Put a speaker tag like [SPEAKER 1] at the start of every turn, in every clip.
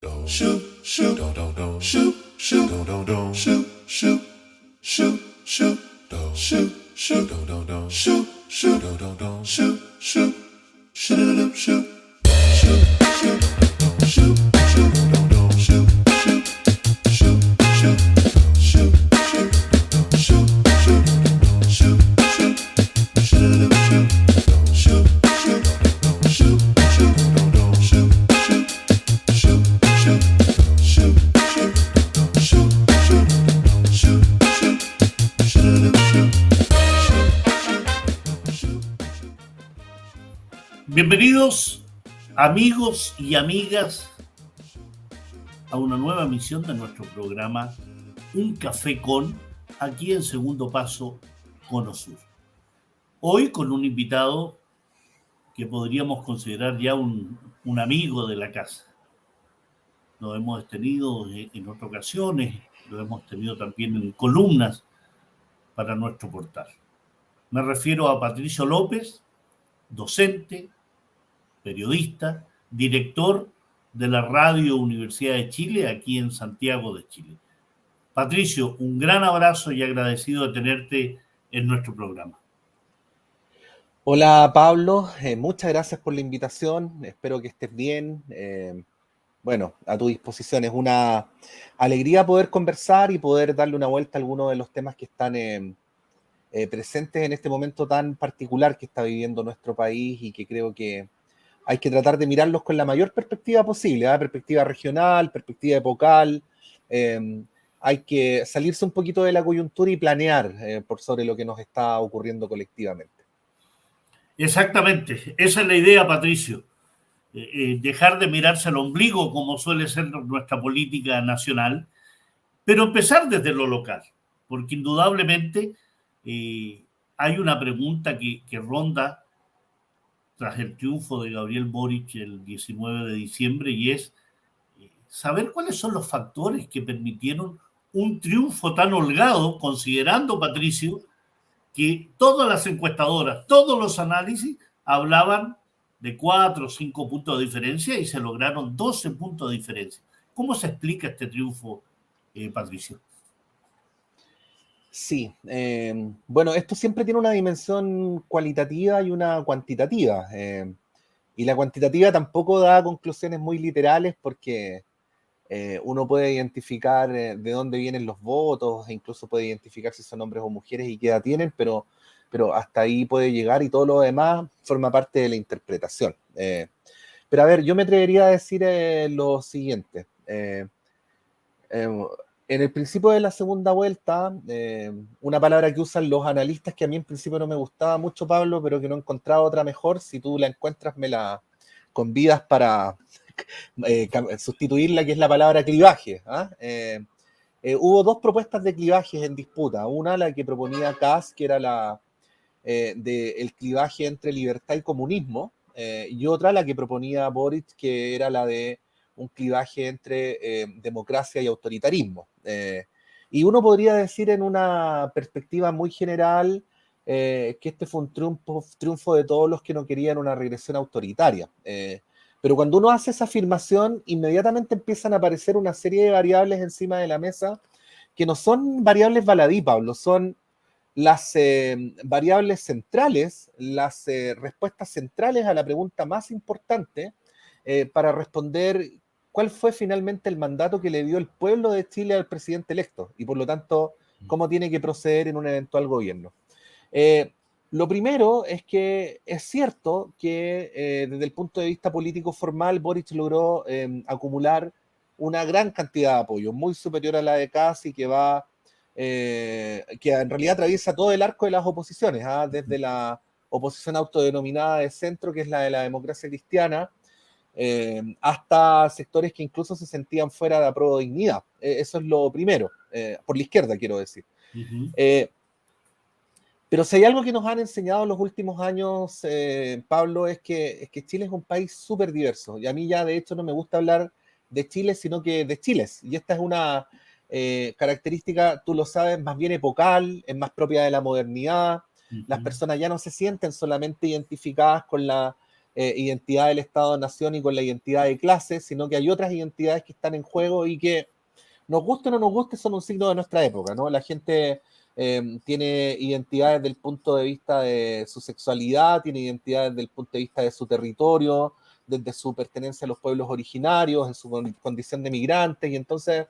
[SPEAKER 1] Shoot, shoot, shoot, shoot, shoot, shoot, shoot, shoot, shoot, shoot, shoot, shoot, shoot, shoot, shoot, shoot, shoot. Bienvenidos amigos y amigas a una nueva emisión de nuestro programa Un Café Con, aquí en Segundo Paso, Cono Sur. Hoy con un invitado que podríamos considerar ya un amigo de la casa. Lo hemos tenido en otras ocasiones, lo hemos tenido también en columnas para nuestro portal. Me refiero a Patricio López, docente, periodista, director de la Radio Universidad de Chile, aquí en Santiago de Chile. Patricio, un gran abrazo y agradecido de tenerte en nuestro programa.
[SPEAKER 2] Hola Pablo, muchas gracias por la invitación, espero que estés bien. Bueno, a tu disposición, es una alegría poder conversar y poder darle una vuelta a algunos de los temas que están presentes en este momento tan particular que está viviendo nuestro país y que creo que hay que tratar de mirarlos con la mayor perspectiva posible, perspectiva regional, perspectiva epocal. Hay que salirse un poquito de la coyuntura y planear por sobre lo que nos está ocurriendo colectivamente.
[SPEAKER 1] Exactamente, esa es la idea, Patricio. Dejar de mirarse al ombligo como suele ser nuestra política nacional, pero empezar desde lo local, porque indudablemente hay una pregunta que ronda tras el triunfo de Gabriel Boric el 19 de diciembre y es saber cuáles son los factores que permitieron un triunfo tan holgado, considerando, Patricio, que todas las encuestadoras, todos los análisis hablaban de 4 o 5 puntos de diferencia y se lograron 12 puntos de diferencia. ¿Cómo se explica este triunfo, Patricio?
[SPEAKER 2] Sí, bueno, esto siempre tiene una dimensión cualitativa y una cuantitativa. Y la cuantitativa tampoco da conclusiones muy literales porque uno puede identificar de dónde vienen los votos, e incluso puede identificar si son hombres o mujeres y qué edad tienen, pero hasta ahí puede llegar y todo lo demás forma parte de la interpretación. Pero a ver, yo me atrevería a decir lo siguiente. En el principio de la segunda vuelta, una palabra que usan los analistas que a mí en principio no me gustaba mucho, Pablo, pero que no he encontrado otra mejor. Si tú la encuentras, me la convidas para sustituirla, que es la palabra clivaje. Hubo dos propuestas de clivajes en disputa. Una, la que proponía Kass, que era la del clivaje entre libertad y comunismo, y otra, la que proponía Boric, que era la de un clivaje entre democracia y autoritarismo. Y uno podría decir en una perspectiva muy general que este fue un triunfo de todos los que no querían una regresión autoritaria. Pero cuando uno hace esa afirmación, inmediatamente empiezan a aparecer una serie de variables encima de la mesa que no son variables baladí, Pablo, son las variables centrales, las respuestas centrales a la pregunta más importante para responder cuál fue finalmente el mandato que le dio el pueblo de Chile al presidente electo y por lo tanto cómo tiene que proceder en un eventual gobierno. Lo primero es que es cierto que desde el punto de vista político formal Boric logró acumular una gran cantidad de apoyo, muy superior a la de Kass y que va que en realidad atraviesa todo el arco de las oposiciones, desde la oposición autodenominada de centro, que es la de la democracia cristiana, hasta sectores que incluso se sentían fuera de apruebo de dignidad. Eso es lo primero, por la izquierda quiero decir. Pero si hay algo que nos han enseñado en los últimos años, Pablo, es que Chile es un país súper diverso. Y a mí ya de hecho no me gusta hablar de Chile, sino que de Chiles. Y esta es una característica, tú lo sabes, más bien epocal, es más propia de la modernidad. Las personas ya no se sienten solamente identificadas con la identidad del Estado-Nación y con la identidad de clase, sino que hay otras identidades que están en juego y que, nos guste o no nos guste, son un signo de nuestra época, ¿no? La gente tiene identidades desde el punto de vista de su sexualidad, tiene identidades desde el punto de vista de su territorio, desde su pertenencia a los pueblos originarios, en su condición de migrantes, y entonces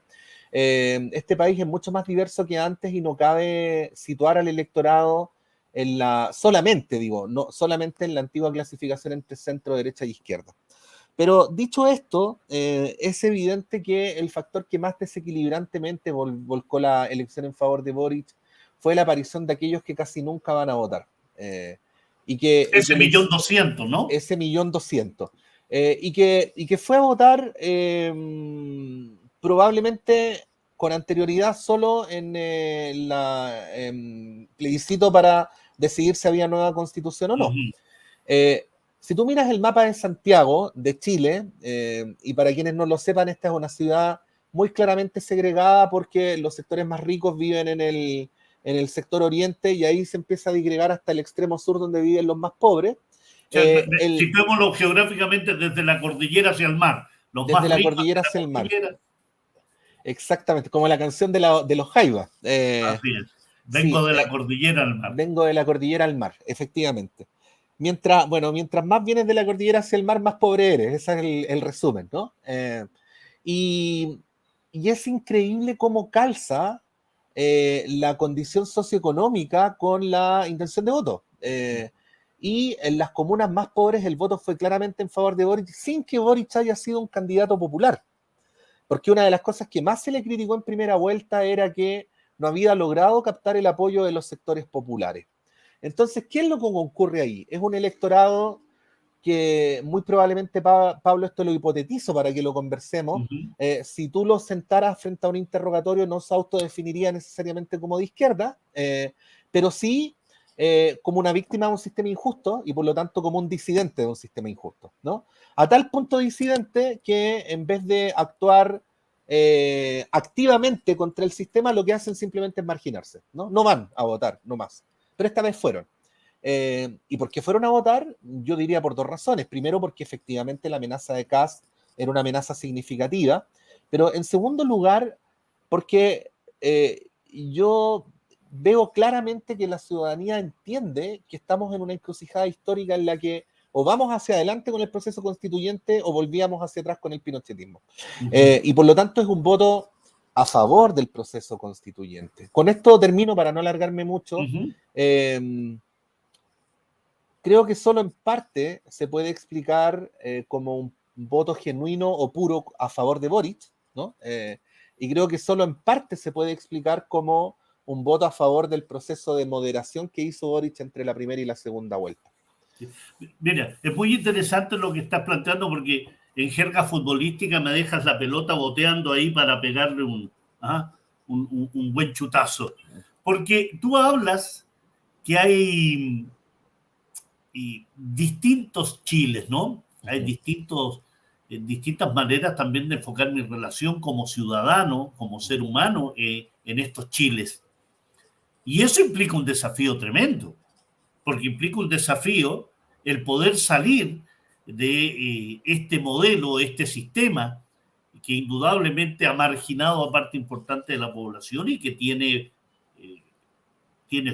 [SPEAKER 2] este país es mucho más diverso que antes y no cabe situar al electorado no solamente en la antigua clasificación entre centro, derecha y izquierda. Pero dicho esto, es evidente que el factor que más desequilibrantemente volcó la elección en favor de Boric fue la aparición de aquellos que casi nunca van a votar.
[SPEAKER 1] Ese 1.200.000, ¿no?
[SPEAKER 2] Ese 1.200.000. Y que fue a votar probablemente con anterioridad solo en el plebiscito para decidir si había nueva constitución o no.
[SPEAKER 1] Uh-huh.
[SPEAKER 2] Si tú miras el mapa de Santiago, de Chile, y para quienes no lo sepan, esta es una ciudad muy claramente segregada porque los sectores más ricos viven en el sector oriente y ahí se empieza a disgregar hasta el extremo sur donde viven los más pobres.
[SPEAKER 1] Situémoslo geográficamente desde la cordillera hacia el mar.
[SPEAKER 2] Desde la cordillera hacia el mar. Exactamente, como la canción de los Jaivas.
[SPEAKER 1] Así es. Vengo de la cordillera al mar.
[SPEAKER 2] Vengo de la cordillera al mar, efectivamente. Mientras más vienes de la cordillera hacia el mar, más pobre eres. Ese es el resumen, ¿no? Y es increíble cómo calza la condición socioeconómica con la intención de voto. Y en las comunas más pobres el voto fue claramente en favor de Boric, sin que Boric haya sido un candidato popular. Porque una de las cosas que más se le criticó en primera vuelta era que no había logrado captar el apoyo de los sectores populares. Entonces, ¿qué es lo que ocurre ahí? Es un electorado que muy probablemente, Pablo, esto lo hipotetizo para que lo conversemos, uh-huh. Si tú lo sentaras frente a un interrogatorio no se autodefiniría necesariamente como de izquierda, pero sí como una víctima de un sistema injusto y por lo tanto como un disidente de un sistema injusto, ¿no? A tal punto disidente que en vez de actuar activamente contra el sistema, lo que hacen simplemente es marginarse, ¿no? No van a votar, no más. Pero esta vez fueron. ¿Y por qué fueron a votar? Yo diría por dos razones. Primero, porque efectivamente la amenaza de Kast era una amenaza significativa. Pero en segundo lugar, porque yo veo claramente que la ciudadanía entiende que estamos en una encrucijada histórica en la que o vamos hacia adelante con el proceso constituyente o volvíamos hacia atrás con el pinochetismo. Uh-huh. Y por lo tanto es un voto a favor del proceso constituyente. Con esto termino para no alargarme mucho. Uh-huh. Creo que solo en parte se puede explicar como un voto genuino o puro a favor de Boric, ¿no? Y creo que solo en parte se puede explicar como un voto a favor del proceso de moderación que hizo Boric entre la primera y la segunda vuelta.
[SPEAKER 1] Mira, es muy interesante lo que estás planteando porque en jerga futbolística me dejas la pelota boteando ahí para pegarle un buen chutazo. Porque tú hablas que hay distintos Chiles, ¿no? Hay distintas maneras también de enfocar mi relación como ciudadano, como ser humano en estos Chiles. Y eso implica un desafío tremendo, porque implica un desafío el poder salir de este modelo, este sistema, que indudablemente ha marginado a parte importante de la población y que tiene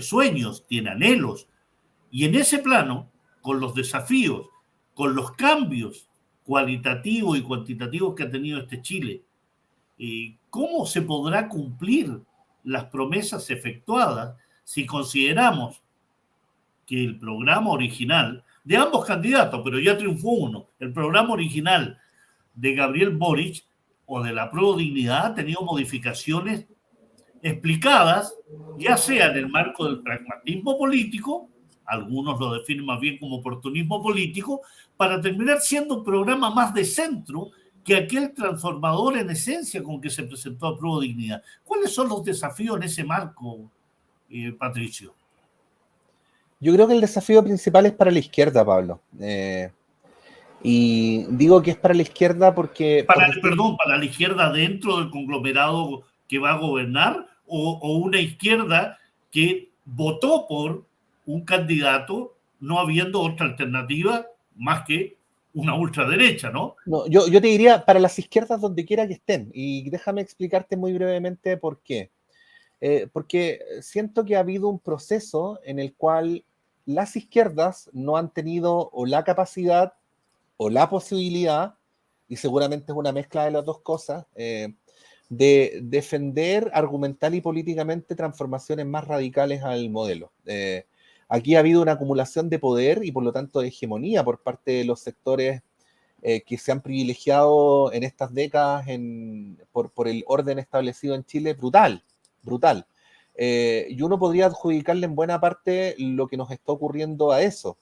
[SPEAKER 1] sueños, tiene anhelos. Y en ese plano, con los desafíos, con los cambios cualitativos y cuantitativos que ha tenido este Chile, ¿cómo se podrá cumplir las promesas efectuadas si consideramos que el programa original de ambos candidatos, pero ya triunfó uno, el programa original de Gabriel Boric o de la Pro Dignidad ha tenido modificaciones explicadas, ya sea en el marco del pragmatismo político, algunos lo definen más bien como oportunismo político, para terminar siendo un programa más de centro que aquel transformador en esencia con que se presentó a Pro Dignidad. ¿Cuáles son los desafíos en ese marco, Patricio?
[SPEAKER 2] Yo creo que el desafío principal es para la izquierda, Pablo. Y digo que es para la izquierda porque...
[SPEAKER 1] para la izquierda dentro del conglomerado que va a gobernar o una izquierda que votó por un candidato no habiendo otra alternativa más que una ultraderecha, ¿no?
[SPEAKER 2] No, yo te diría para las izquierdas donde quiera que estén, y déjame explicarte muy brevemente por qué. Porque siento que ha habido un proceso en el cual las izquierdas no han tenido o la capacidad o la posibilidad, y seguramente es una mezcla de las dos cosas, de defender argumental y políticamente transformaciones más radicales al modelo. Aquí ha habido una acumulación de poder y por lo tanto de hegemonía por parte de los sectores que se han privilegiado en estas décadas por el orden establecido en Chile, brutal, brutal. Y uno podría adjudicarle en buena parte lo que nos está ocurriendo a eso.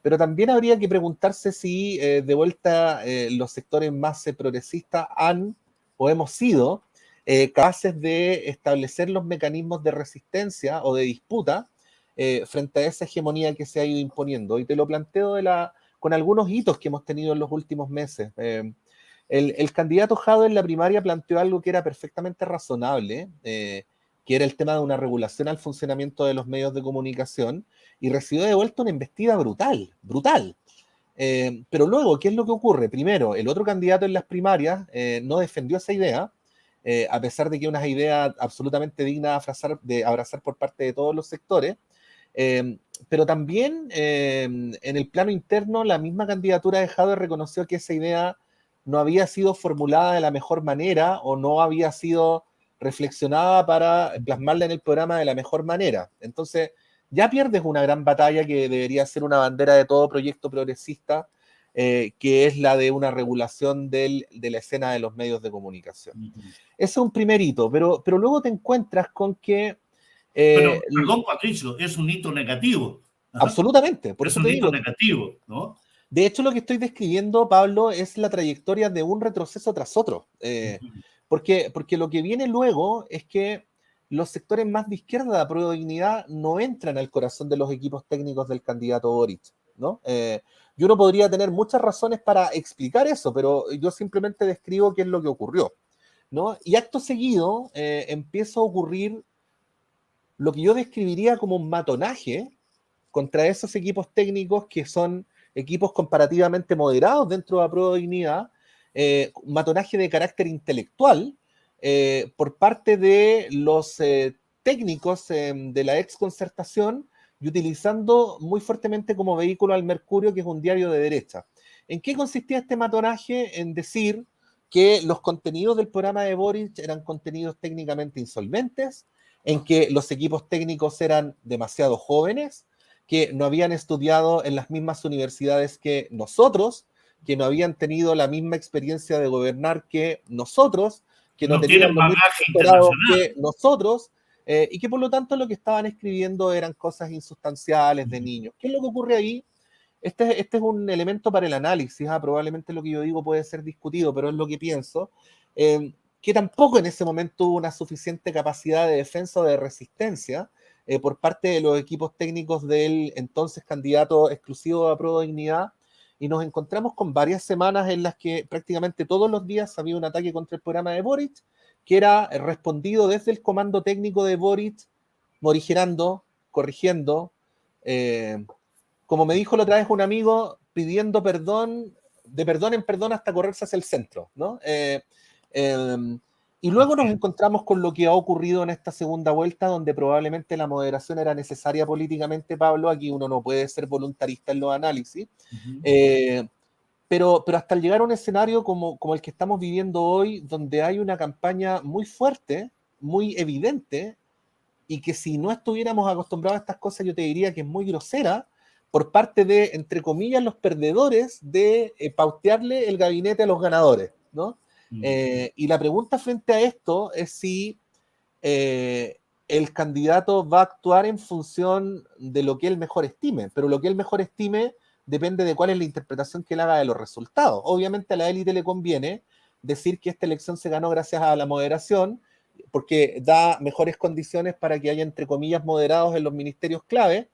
[SPEAKER 2] Pero también habría que preguntarse si de vuelta los sectores más progresistas han o hemos sido capaces de establecer los mecanismos de resistencia o de disputa frente a esa hegemonía que se ha ido imponiendo. Y te lo planteo con algunos hitos que hemos tenido en los últimos meses. El candidato Jado en la primaria planteó algo que era perfectamente razonable, que era el tema de una regulación al funcionamiento de los medios de comunicación, y recibió de vuelta una embestida brutal, brutal. Pero luego, ¿qué es lo que ocurre? Primero, el otro candidato en las primarias no defendió esa idea, a pesar de que es una idea absolutamente digna de abrazar por parte de todos los sectores. Pero también en el plano interno, la misma candidatura de Jadwe reconoció que esa idea no había sido formulada de la mejor manera o no había sido reflexionada para plasmarla en el programa de la mejor manera. Entonces, ya pierdes una gran batalla que debería ser una bandera de todo proyecto progresista, que es la de una regulación de la escena de los medios de comunicación. Ese es un primer hito, pero luego te encuentras con que...
[SPEAKER 1] pero, perdón, Patricio, es un hito negativo.
[SPEAKER 2] Absolutamente, por
[SPEAKER 1] es
[SPEAKER 2] eso
[SPEAKER 1] un
[SPEAKER 2] te
[SPEAKER 1] hito
[SPEAKER 2] digo.
[SPEAKER 1] negativo, ¿no?
[SPEAKER 2] De hecho, lo que estoy describiendo, Pablo, es la trayectoria de un retroceso tras otro. Porque lo que viene luego es que los sectores más de izquierda de Apruebo Dignidad no entran al corazón de los equipos técnicos del candidato Boric, ¿no? Y uno podría tener muchas razones para explicar eso, pero yo simplemente describo qué es lo que ocurrió, ¿no? Y acto seguido empieza a ocurrir lo que yo describiría como un matonaje contra esos equipos técnicos que son equipos comparativamente moderados dentro de Apruebo Dignidad, matonaje de carácter intelectual por parte de los técnicos de la exconcertación y utilizando muy fuertemente como vehículo al Mercurio, que es un diario de derecha. ¿En qué consistía este matonaje? En decir que los contenidos del programa de Boric eran contenidos técnicamente insolventes, en que los equipos técnicos eran demasiado jóvenes, que no habían estudiado en las mismas universidades que nosotros, que no habían tenido la misma experiencia de gobernar que nosotros, que no tenían los mismos doctorados que nosotros, y que por lo tanto lo que estaban escribiendo eran cosas insustanciales de niños. ¿Qué es lo que ocurre ahí? Este es un elemento para el análisis, probablemente lo que yo digo puede ser discutido, pero es lo que pienso, que tampoco en ese momento hubo una suficiente capacidad de defensa o de resistencia por parte de los equipos técnicos del entonces candidato exclusivo de Apruebo Dignidad, y nos encontramos con varias semanas en las que prácticamente todos los días había un ataque contra el programa de Boric, que era respondido desde el comando técnico de Boric, morigerando, corrigiendo, como me dijo la otra vez un amigo, pidiendo perdón, de perdón en perdón hasta correrse hacia el centro, ¿no? Y luego nos encontramos con lo que ha ocurrido en esta segunda vuelta, donde probablemente la moderación era necesaria políticamente, Pablo. Aquí uno no puede ser voluntarista en los análisis, pero hasta llegar a un escenario como el que estamos viviendo hoy, donde hay una campaña muy fuerte, muy evidente, y que si no estuviéramos acostumbrados a estas cosas, yo te diría que es muy grosera, por parte de, entre comillas, los perdedores, de pautearle el gabinete a los ganadores, ¿no? Y la pregunta frente a esto es si el candidato va a actuar en función de lo que él mejor estime, pero lo que él mejor estime depende de cuál es la interpretación que él haga de los resultados. Obviamente a la élite le conviene decir que esta elección se ganó gracias a la moderación, porque da mejores condiciones para que haya, entre comillas, moderados en los ministerios clave,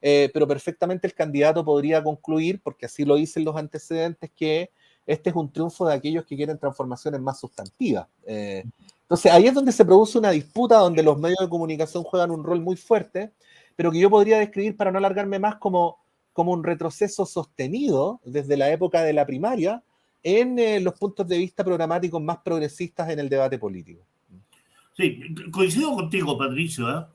[SPEAKER 2] pero perfectamente el candidato podría concluir, porque así lo dicen los antecedentes, que este es un triunfo de aquellos que quieren transformaciones más sustantivas. Entonces ahí es donde se produce una disputa, donde los medios de comunicación juegan un rol muy fuerte, pero que yo podría describir, para no alargarme más, como como un retroceso sostenido desde la época de la primaria en los puntos de vista programáticos más progresistas en el debate político.
[SPEAKER 1] Sí, coincido contigo, Patricio, ¿eh?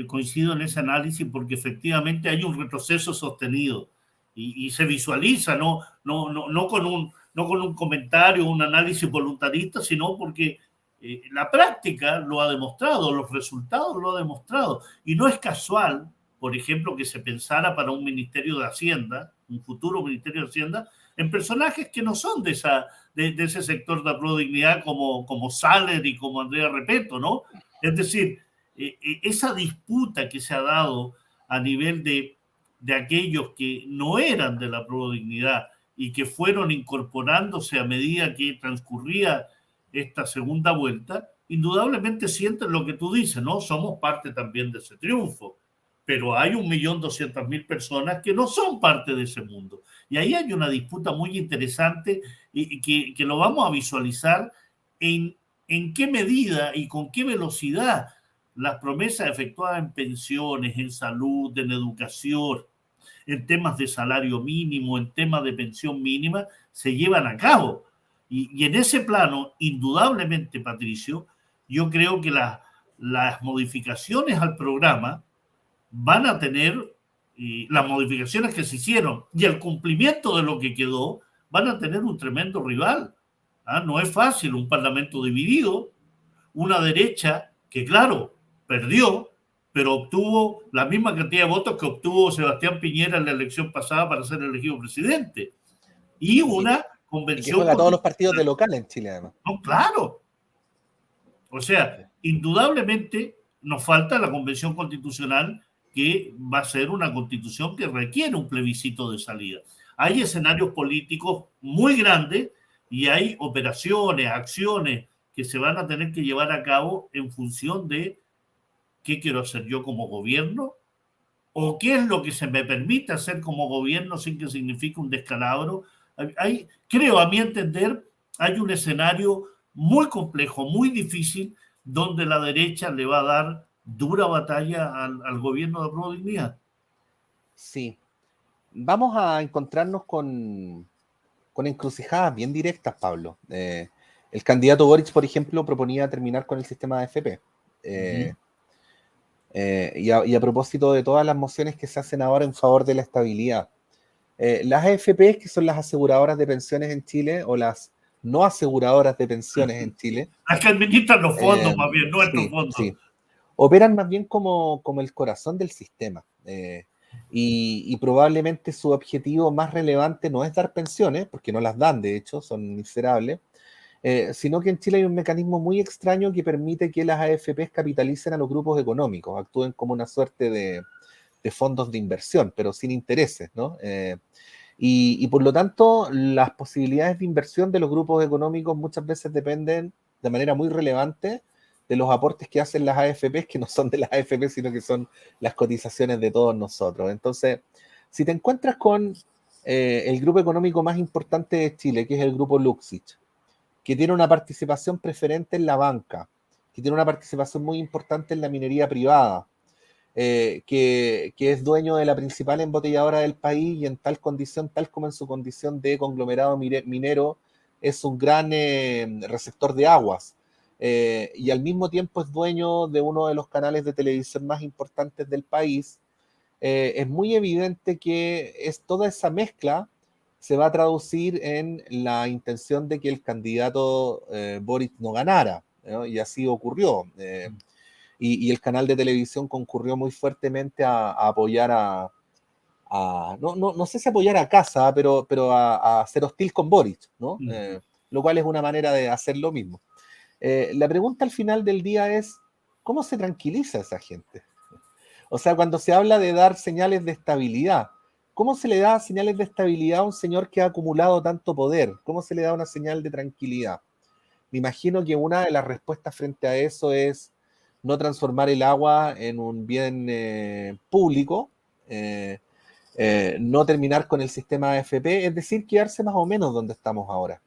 [SPEAKER 1] Coincido en ese análisis porque efectivamente hay un retroceso sostenido y se visualiza, no con un comentario, un análisis voluntarista, sino porque la práctica lo ha demostrado, los resultados lo han demostrado. Y no es casual, por ejemplo, que se pensara para un Ministerio de Hacienda, un futuro Ministerio de Hacienda, en personajes que no son de ese sector de la prodignidad como Saller y como Andrea Repeto, ¿no? Es decir, esa disputa que se ha dado a nivel de aquellos que no eran de la prodignidad y que fueron incorporándose a medida que transcurría esta segunda vuelta, indudablemente sienten lo que tú dices, ¿no? Somos parte también de ese triunfo, pero hay 1.200.000 personas que no son parte de ese mundo. Y ahí hay una disputa muy interesante y que lo vamos a visualizar en qué medida y con qué velocidad las promesas efectuadas en pensiones, en salud, en educación, en temas de salario mínimo, en temas de pensión mínima, se llevan a cabo. Y en ese plano, indudablemente, Patricio, yo creo que las modificaciones al programa van a tener, las modificaciones que se hicieron y el cumplimiento de lo que quedó, van a tener un tremendo rival. ¿Ah? No es fácil un parlamento dividido, una derecha que, claro, perdió, pero obtuvo la misma cantidad de votos que obtuvo Sebastián Piñera en la elección pasada para ser elegido presidente. Y una
[SPEAKER 2] y que
[SPEAKER 1] convención
[SPEAKER 2] juega a todos los partidos de local en Chile, además.
[SPEAKER 1] No, claro. O sea, indudablemente nos falta la convención constitucional, que va a ser una constitución que requiere un plebiscito de salida. Hay escenarios políticos muy grandes y hay operaciones, acciones que se van a tener que llevar a cabo en función de qué quiero hacer yo como gobierno o qué es lo que se me permite hacer como gobierno sin que signifique un descalabro. Creo, a mi entender, hay un escenario muy complejo, muy difícil, donde la derecha le va a dar dura batalla al gobierno de Pro Dignidad.
[SPEAKER 2] Sí. Vamos a encontrarnos con encrucijadas bien directas, Pablo. El candidato Boric, por ejemplo, proponía terminar con el sistema de AFP. Y a propósito de todas las mociones que se hacen ahora en favor de la estabilidad, las AFP, que son las aseguradoras de pensiones en Chile, o las no aseguradoras de pensiones en Chile.
[SPEAKER 1] Las que administran los fondos, más bien, nuestros fondos.
[SPEAKER 2] Sí. Operan más bien como el corazón del sistema. Y probablemente su objetivo más relevante no es dar pensiones, porque no las dan, de hecho, son miserables, sino que en Chile hay un mecanismo muy extraño que permite que las AFPs capitalicen a los grupos económicos, actúen como una suerte de fondos de inversión, pero sin intereses, ¿no? Y por lo tanto, las posibilidades de inversión de los grupos económicos muchas veces dependen de manera muy relevante de los aportes que hacen las AFPs, que no son de las AFPs, sino que son las cotizaciones de todos nosotros. Entonces, si te encuentras con el grupo económico más importante de Chile, que es el grupo Luxich, que tiene una participación preferente en la banca, que tiene una participación muy importante en la minería privada, que es dueño de la principal embotelladora del país y en tal condición, tal como en su condición de conglomerado minero, es un gran receptor de aguas. Y al mismo tiempo es dueño de uno de los canales de televisión más importantes del país. Es muy evidente que toda esa mezcla se va a traducir en la intención de que el candidato Boric no ganara, ¿no? Y así ocurrió. Y el canal de televisión concurrió muy fuertemente a apoyar no sé si apoyar a Kassa, pero a ser hostil con Boric, ¿no? Lo cual es una manera de hacer lo mismo. La pregunta al final del día es, ¿cómo se tranquiliza a esa gente? O sea, cuando se habla de dar señales de estabilidad, ¿cómo se le da señales de estabilidad a un señor que ha acumulado tanto poder? ¿Cómo se le da una señal de tranquilidad? Me imagino que una de las respuestas frente a eso es no transformar el agua en un bien público, no terminar con el sistema AFP, es decir, quedarse más o menos donde estamos ahora.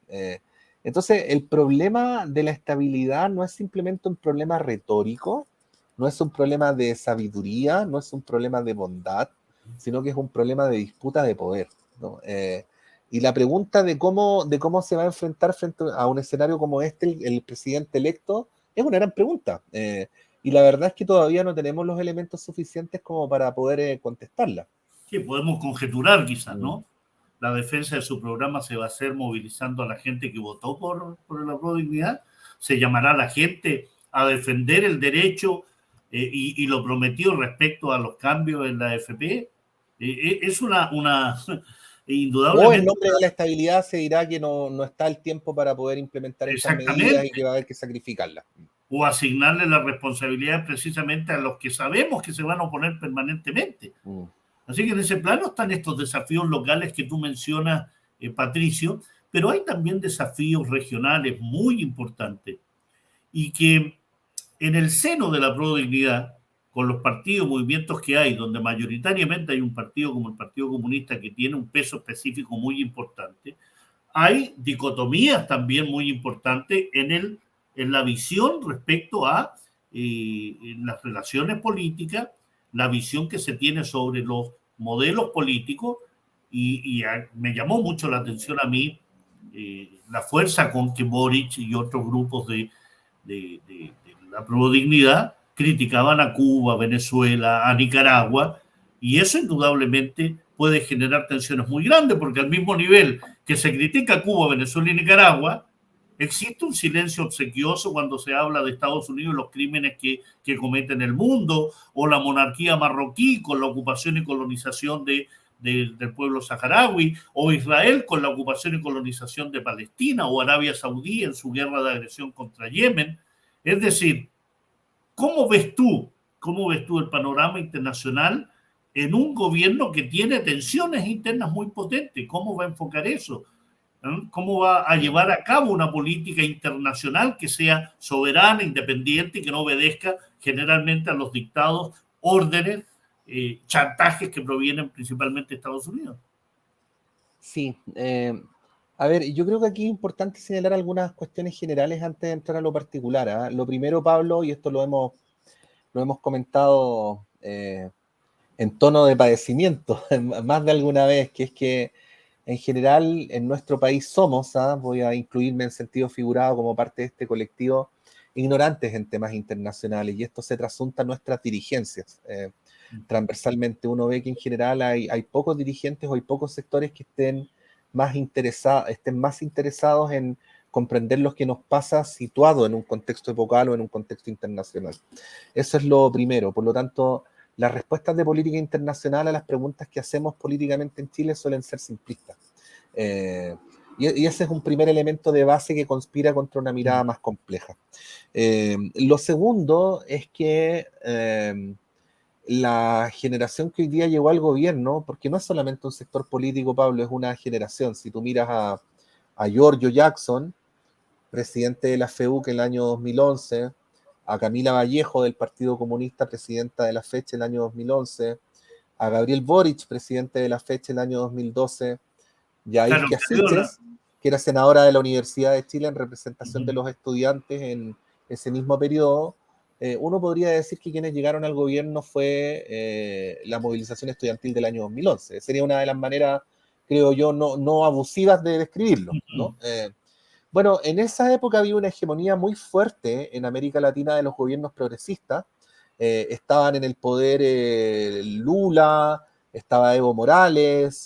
[SPEAKER 2] Entonces, el problema de la estabilidad no es simplemente un problema retórico, no es un problema de sabiduría, no es un problema de bondad, sino que es un problema de disputa de poder, ¿no? Y la pregunta de cómo se va a enfrentar frente a un escenario como este el presidente electo es una gran pregunta. Y la verdad es que todavía no tenemos los elementos suficientes como para poder contestarla.
[SPEAKER 1] Sí, podemos conjeturar quizás,
[SPEAKER 2] Mm.
[SPEAKER 1] ¿no? La defensa de su programa se va a hacer movilizando a la gente que votó por el apruebo de dignidad. Se llamará a la gente a defender el derecho y lo prometido respecto a los cambios en la AFP. Es
[SPEAKER 2] O en
[SPEAKER 1] indudablemente,
[SPEAKER 2] nombre de la estabilidad se dirá que no está el tiempo para poder implementar estas medidas y
[SPEAKER 1] exactamente,
[SPEAKER 2] que va a haber que sacrificarlas.
[SPEAKER 1] o asignarle la responsabilidad precisamente a los que sabemos que se van a oponer permanentemente.
[SPEAKER 2] Mm.
[SPEAKER 1] Así que en ese plano están estos desafíos locales que tú mencionas, Patricio, pero hay también desafíos regionales muy importantes y que en el seno de la prodignidad, con los partidos, movimientos que hay, donde mayoritariamente hay un partido como el Partido Comunista que tiene un peso específico muy importante, hay dicotomías también muy importantes en la visión respecto a las relaciones políticas, la visión que se tiene sobre los modelos políticos, me llamó mucho la atención a mí la fuerza con que Boric y otros grupos de la prodignidad criticaban a Cuba, Venezuela, a Nicaragua, y eso indudablemente puede generar tensiones muy grandes, porque al mismo nivel que se critica a Cuba, Venezuela y Nicaragua, existe un silencio obsequioso cuando se habla de Estados Unidos y los crímenes que cometen el mundo, o la monarquía marroquí con la ocupación y colonización del pueblo saharaui, o Israel con la ocupación y colonización de Palestina, o Arabia Saudí en su guerra de agresión contra Yemen. Es decir, cómo ves tú el panorama internacional en un gobierno que tiene tensiones internas muy potentes? ¿Cómo va a enfocar eso? ¿Cómo va a llevar a cabo una política internacional que sea soberana, independiente y que no obedezca generalmente a los dictados, órdenes, chantajes que provienen principalmente de Estados Unidos?
[SPEAKER 2] Sí, a ver, yo creo que aquí es importante señalar algunas cuestiones generales antes de entrar a lo particular, ¿eh? Lo primero, Pablo, y esto lo hemos comentado en tono de padecimiento más de alguna vez, que es que en general en nuestro país somos, voy a incluirme en sentido figurado como parte de este colectivo, ignorantes en temas internacionales, y esto se trasunta a nuestras dirigencias. Transversalmente uno ve que en general hay pocos dirigentes o hay pocos sectores que estén más interesados en comprender lo que nos pasa situado en un contexto epocal o en un contexto internacional. Eso es lo primero. Por lo tanto, las respuestas de política internacional a las preguntas que hacemos políticamente en Chile suelen ser simplistas. Y ese es un primer elemento de base que conspira contra una mirada más compleja. Lo segundo es que la generación que hoy día llegó al gobierno, porque no es solamente un sector político, Pablo, es una generación. Si tú miras a Giorgio Jackson, presidente de la FEUC en el año 2011, a Camila Vallejo del Partido Comunista, presidenta de la fecha el año 2011, a Gabriel Boric, presidente de la fecha el año 2012, y a
[SPEAKER 1] Claro,
[SPEAKER 2] Isquia Siches, que era senadora de la Universidad de Chile en representación de los estudiantes en ese mismo periodo. Uno podría decir que quienes llegaron al gobierno fue la movilización estudiantil del año 2011. Sería una de las maneras, creo yo, no abusivas de describirlo, ¿no? Bueno, en esa época había una hegemonía muy fuerte en América Latina de los gobiernos progresistas. Estaban en el poder Lula, estaba Evo Morales,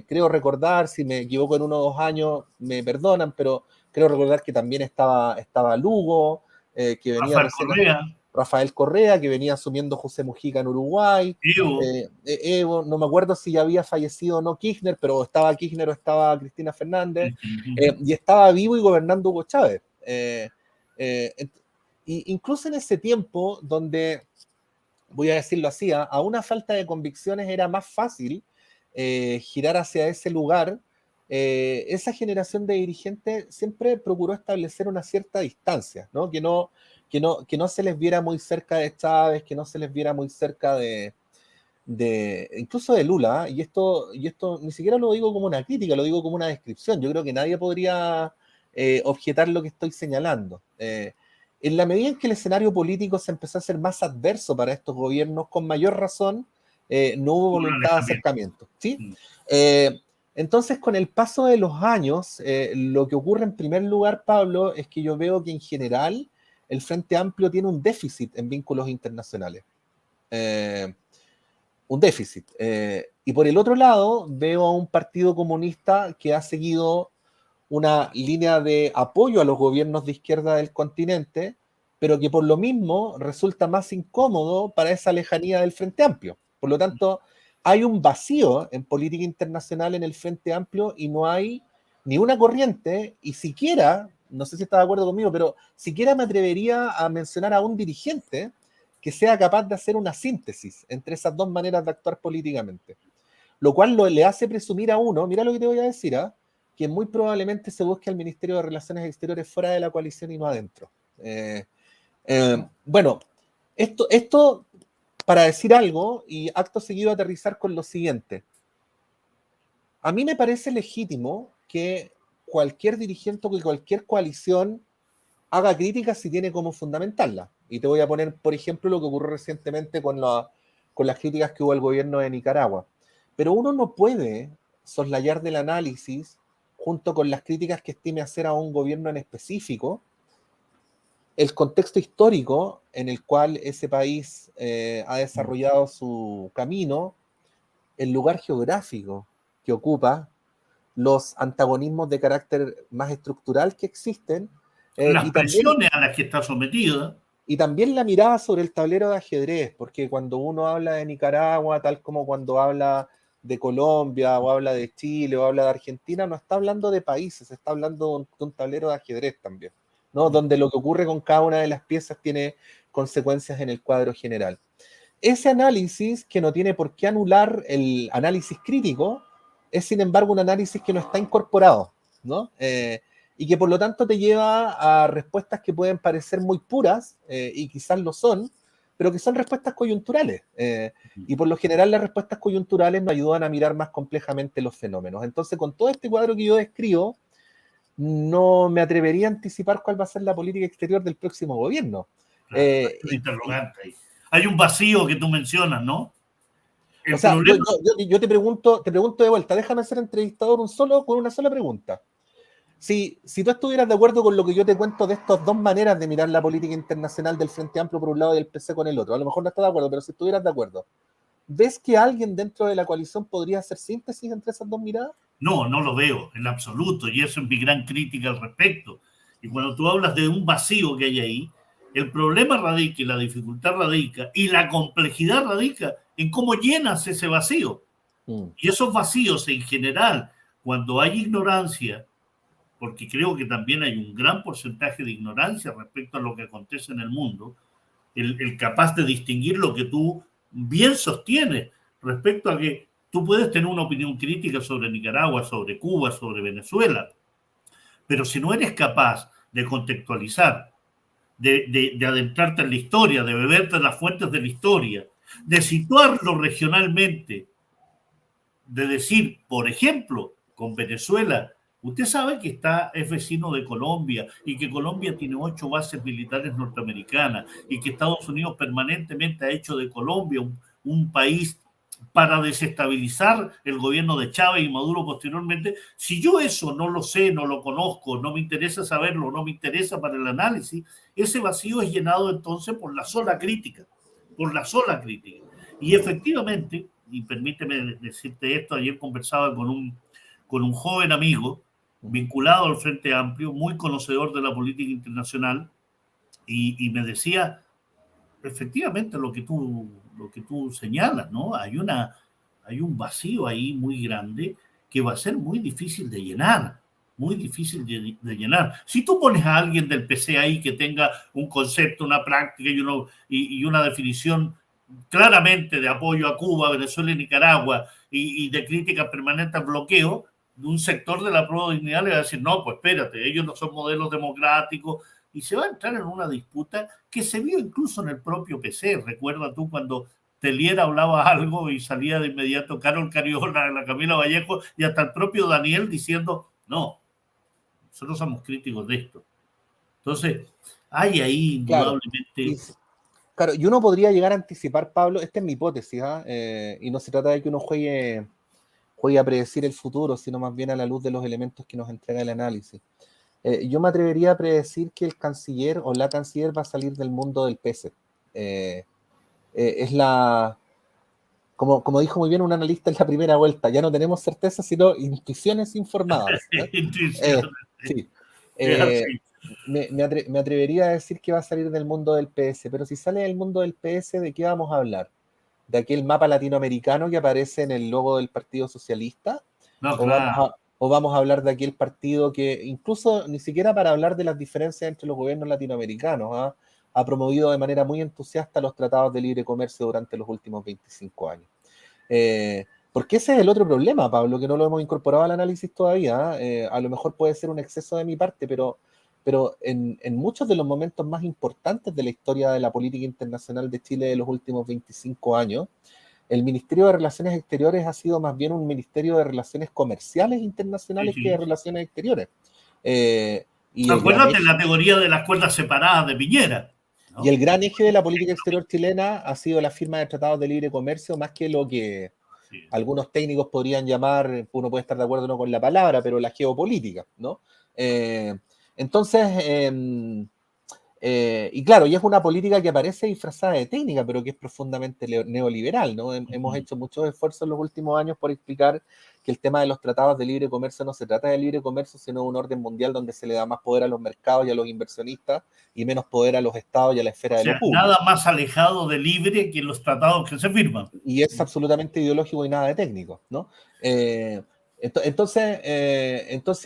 [SPEAKER 2] creo recordar, si me equivoco en 1 o 2 años, me perdonan, pero creo recordar que también estaba Lugo, que venía
[SPEAKER 1] Rafael
[SPEAKER 2] recién,
[SPEAKER 1] Correa,
[SPEAKER 2] Rafael Correa, que venía asumiendo José Mujica en Uruguay,
[SPEAKER 1] Evo,
[SPEAKER 2] Evo, no me acuerdo si ya había fallecido o no Kirchner, pero estaba Kirchner o estaba Cristina Fernández, y estaba vivo y gobernando Hugo Chávez. Incluso en ese tiempo, donde, voy a decirlo así, a una falta de convicciones era más fácil girar hacia ese lugar, esa generación de dirigentes siempre procuró establecer una cierta distancia, ¿no? Que no se les viera muy cerca de Chávez, que no se les viera muy cerca incluso de Lula, y esto ni siquiera lo digo como una crítica, lo digo como una descripción. Yo creo que nadie podría objetar lo que estoy señalando. En la medida en que el escenario político se empezó a hacer más adverso para estos gobiernos, con mayor razón, no hubo
[SPEAKER 1] Un
[SPEAKER 2] voluntad de
[SPEAKER 1] alejamiento.
[SPEAKER 2] acercamiento, ¿sí? Entonces, con el paso de los años, lo que ocurre en primer lugar, Pablo, es que yo veo que en general el Frente Amplio tiene un déficit en vínculos internacionales. Un déficit. Y por el otro lado, veo a un partido comunista que ha seguido una línea de apoyo a los gobiernos de izquierda del continente, pero que por lo mismo resulta más incómodo para esa lejanía del Frente Amplio. Por lo tanto, hay un vacío en política internacional en el Frente Amplio y no hay ni una corriente, y siquiera, no sé si está de acuerdo conmigo, pero siquiera me atrevería a mencionar a un dirigente que sea capaz de hacer una síntesis entre esas dos maneras de actuar políticamente. Lo cual le hace presumir a uno, mira lo que te voy a decir, ¿eh? Que muy probablemente se busque al Ministerio de Relaciones Exteriores fuera de la coalición y no adentro. Bueno, esto para decir algo y acto seguido aterrizar con lo siguiente. A mí me parece legítimo que cualquier dirigente o que cualquier coalición haga críticas si tiene cómo fundamentarla. Y te voy a poner, por ejemplo, lo que ocurrió recientemente con las críticas que hubo al gobierno de Nicaragua. Pero uno no puede soslayar del análisis, junto con las críticas que estime hacer a un gobierno en específico, el contexto histórico en el cual ese país ha desarrollado su camino, el lugar geográfico que ocupa, los antagonismos de carácter más estructural que existen,
[SPEAKER 1] Las presiones a las que está sometida.
[SPEAKER 2] y también la mirada sobre el tablero de ajedrez, porque cuando uno habla de Nicaragua, tal como cuando habla de Colombia, o habla de Chile, o habla de Argentina, no está hablando de países, está hablando de un tablero de ajedrez también, ¿no? Donde lo que ocurre con cada una de las piezas tiene consecuencias en el cuadro general. Ese análisis, que no tiene por qué anular el análisis crítico, es sin embargo un análisis que no está incorporado, ¿no? Y que por lo tanto te lleva a respuestas que pueden parecer muy puras, y quizás lo son, pero que son respuestas coyunturales. Y por lo general las respuestas coyunturales nos ayudan a mirar más complejamente los fenómenos. Entonces, con todo este cuadro que yo describo, no me atrevería a anticipar cuál va a ser la política exterior del próximo gobierno.
[SPEAKER 1] Claro, hay un interrogante ahí. Hay un vacío que tú mencionas, ¿no?
[SPEAKER 2] O
[SPEAKER 1] El
[SPEAKER 2] sea,
[SPEAKER 1] problema...
[SPEAKER 2] yo te pregunto de vuelta, déjame ser entrevistador con una sola pregunta. Si tú estuvieras de acuerdo con lo que yo te cuento de estas dos maneras de mirar la política internacional del Frente Amplio por un lado y el PC con el otro, a lo mejor no estás de acuerdo, pero si estuvieras de acuerdo, ¿ves que alguien dentro de la coalición podría hacer síntesis entre esas dos miradas?
[SPEAKER 1] No, no lo veo en absoluto, y eso es mi gran crítica al respecto. Y cuando tú hablas de un vacío que hay ahí, el problema radica y la dificultad radica y la complejidad radica en cómo llenas ese vacío. Y esos vacíos en general, cuando hay ignorancia, porque creo que también hay un gran porcentaje de ignorancia respecto a lo que acontece en el mundo, el capaz de distinguir lo que tú bien sostienes respecto a que tú puedes tener una opinión crítica sobre Nicaragua, sobre Cuba, sobre Venezuela, pero si no eres capaz de contextualizar, de adentrarte en la historia, de beberte las fuentes de la historia, de situarlo regionalmente, de decir, por ejemplo, con Venezuela, usted sabe que es vecino de Colombia y que Colombia tiene 8 bases militares norteamericanas y que Estados Unidos permanentemente ha hecho de Colombia un país para desestabilizar el gobierno de Chávez y Maduro posteriormente. Si yo eso no lo sé, no lo conozco, no me interesa saberlo, no me interesa para el análisis, ese vacío es llenado entonces por la sola crítica, por la sola crítica. Y efectivamente, y permíteme decirte esto, ayer conversaba con un joven amigo vinculado al Frente Amplio, muy conocedor de la política internacional, y me decía efectivamente lo que tú señalas, ¿no? Hay un vacío ahí muy grande que va a ser muy difícil de llenar, muy difícil de llenar. Si tú pones a alguien del PC ahí que tenga un concepto, una práctica y una definición claramente de apoyo a Cuba, Venezuela y Nicaragua y de crítica permanente al bloqueo, de un sector de la prueba de dignidad le va a decir, no, pues espérate, ellos no son modelos democráticos, y se va a entrar en una disputa que se vio incluso en el propio PC. Recuerda tú cuando Telier hablaba algo y salía de inmediato Carol Cariola, la Camila Vallejo y hasta el propio Daniel diciendo, no, nosotros somos críticos de esto. Entonces, hay ahí
[SPEAKER 2] Claro.
[SPEAKER 1] indudablemente...
[SPEAKER 2] Claro, y uno podría llegar a anticipar, Pablo, esta es mi hipótesis, ¿ah? Y no se trata de que uno juegue a predecir el futuro, sino más bien a la luz de los elementos que nos entrega el análisis. Yo me atrevería a predecir que el canciller o la canciller va a salir del mundo del PC. Es como dijo muy bien un analista en la primera vuelta, ya no tenemos certeza, sino intuiciones informadas.
[SPEAKER 1] Intuición.
[SPEAKER 2] Sí.
[SPEAKER 1] Es así.
[SPEAKER 2] Me atrevería a decir que va a salir del mundo del PS, pero si sale del mundo del PS, ¿de qué vamos a hablar? ¿De aquel mapa latinoamericano que aparece en el logo del Partido Socialista?
[SPEAKER 1] No,
[SPEAKER 2] ¿O vamos
[SPEAKER 1] claro.
[SPEAKER 2] o vamos a hablar de aquel partido que, incluso ni siquiera para hablar de las diferencias entre los gobiernos latinoamericanos, ha promovido de manera muy entusiasta los tratados de libre comercio durante los últimos 25 años? Porque ese es el otro problema, Pablo, que no lo hemos incorporado al análisis todavía. A lo mejor puede ser un exceso de mi parte, pero en muchos de los momentos más importantes de la historia de la política internacional de Chile de los últimos 25 años, el Ministerio de Relaciones Exteriores ha sido más bien un ministerio de relaciones comerciales
[SPEAKER 1] Sí,
[SPEAKER 2] internacionales que de
[SPEAKER 1] sí.
[SPEAKER 2] relaciones exteriores. Eh, y el gran
[SPEAKER 1] Acuérdate
[SPEAKER 2] eje,
[SPEAKER 1] la teoría de las cuerdas separadas de Piñera,
[SPEAKER 2] y el
[SPEAKER 1] ¿no?
[SPEAKER 2] gran eje de la política exterior chilena ha sido la firma de tratados de libre comercio, más que lo que
[SPEAKER 1] Sí.
[SPEAKER 2] algunos técnicos podrían llamar, uno puede estar de acuerdo o no con la palabra, pero la geopolítica, ¿no? Eh, entonces, y claro, y es una política que aparece disfrazada de técnica, pero que es profundamente neoliberal, ¿no? Hemos hecho muchos esfuerzos en los últimos años por explicar que el tema de los tratados de libre comercio no se trata de libre comercio, sino de un orden mundial donde se le da más poder a los mercados y a los inversionistas y menos poder a los estados y a la
[SPEAKER 1] O
[SPEAKER 2] esfera de lo
[SPEAKER 1] sea, nada
[SPEAKER 2] público.
[SPEAKER 1] más alejado de libre que los tratados que se firman.
[SPEAKER 2] Y es absolutamente ideológico y nada de técnico, ¿no? Entonces